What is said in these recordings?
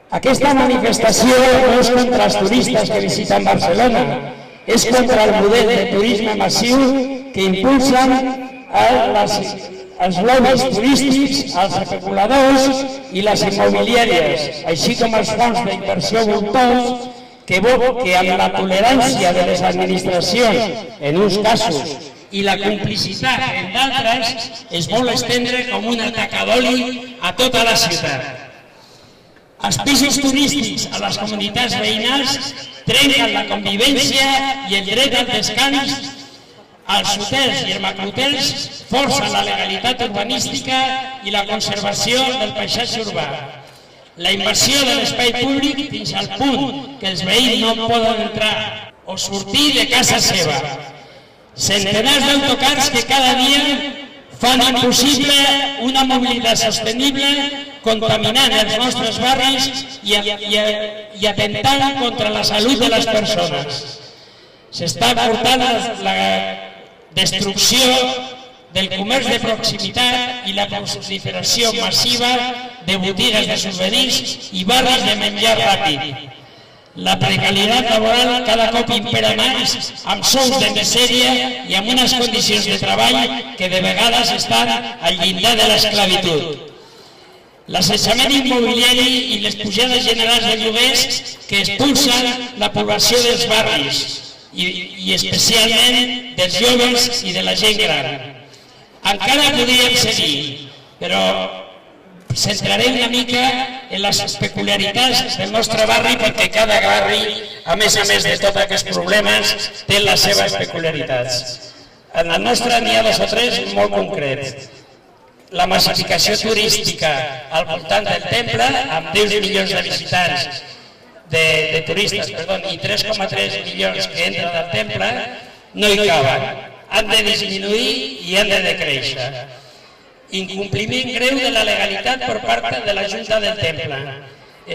Aquesta manifestació no és contra els turistes que visiten Barcelona, és contra el model de turisme massiu que impulsen els lobbies turístics, els especuladors i les immobiliàries, així com els fons d'inversió voltors que amb la tolerància de les administracions, en uns casos, i la complicitat en d'altres, es vol estendre com una taca d'oli a tota la ciutat. Els pisos turístics a les comunitats veïnals trenquen la convivència i el dret al descans. Els hotels i els macrohotels forcen la legalitat urbanística i la conservació del paisatge urbà. La invasió de l'espai públic fins al punt que els veïns no poden entrar o sortir de casa seva. Centenars d'autocars que cada dia fan impossible una mobilitat sostenible, contaminant els nostres barris i atentant contra la salut de les persones. S'està portant la destrucció del comerç de proximitat i la proliferació massiva de botigues de souvenirs i barris de menjar ràpid. La precarietat laboral cada cop impera més, amb sous de misèria i amb unes condicions de treball que de vegades estan al llindar de l'esclavitud. L'assetjament immobiliari i les pujades generals de lloguers que expulsen la població dels barris i especialment dels joves i de la gent gran. Encara podríem seguir, però centraré una mica en les peculiaritats del nostre barri perquè cada barri, a més de tots aquests problemes, té les seves peculiaritats. En el nostre n'hi ha 2 o 3 molt concrets. La massificació turística al voltant del temple, amb 10 milions de visitants, de turistes, i 3,3 milions que entren al temple, no hi caben. Han de disminuir i han de decréixer. Incompliment greu de la legalitat per part de la Junta del Temple.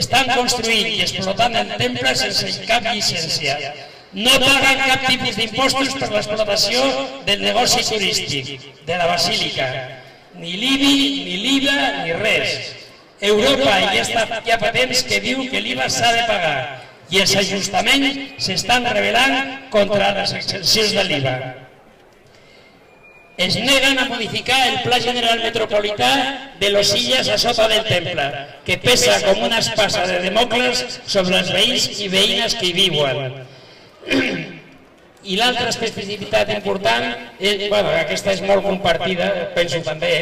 Estan construint i explotant el temple sense cap llicència. No paguen cap tipus d'impostos per l'explotació del negoci turístic, de la basílica. Ni l'IBI, ni l'IVA, ni res. Europa ja fa temps que diu que l'IVA s'ha de pagar i els ajustaments s'estan rebel·lant contra les exempcions de l'IVA. Es neguen a modificar el Pla General Metropolità de Los Illes a sota del temple, que pesa com una espasa de Demòcles sobre els veïns i veïnes que hi viuen. I l'altra especificitat important, aquesta és molt compartida, penso també,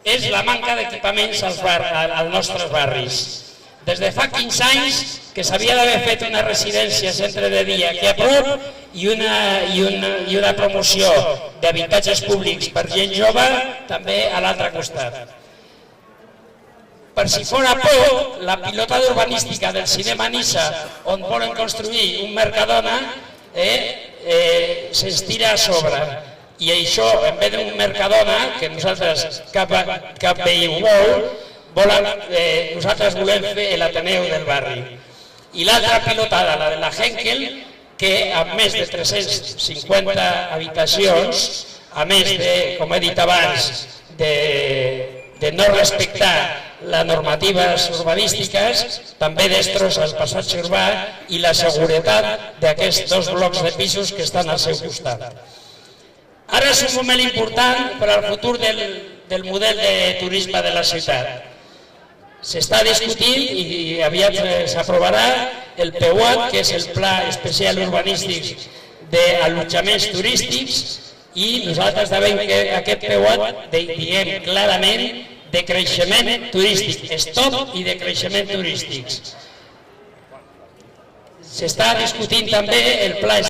és la manca d'equipaments als nostres barris. Des de fa 15 anys que s'havia d'haver fet una residència centre de dia aquí a prop i una promoció d'habitatges públics per gent jove també a l'altre costat. Per si fora poc, la pilota urbanística del cinema Niça, on volen construir un Mercadona, s'estira a sobre. I això, en vez d'un Mercadona, que nosaltres cap veí ho vol, nosaltres volem fer l'Ateneu del barri. I l'altra pilotada, la de la Henkel, que amb més de 350 habitacions, a més de, com he dit abans, de no respectar les normatives urbanístiques, també destrossa el passatge urbà i la seguretat d'aquests 2 blocs de pisos que estan al seu costat. Ara és un moment important per al futur del model de turisme de la ciutat. S'està discutint i aviat s'aprovarà el PUAT, que és el Pla Especial Urbanístic d'Allotjaments Turístics, i nosaltres sabem que aquest PUAT diem clarament de creixement turístic, stop i de creixement turístic. S'està discutint també el Pla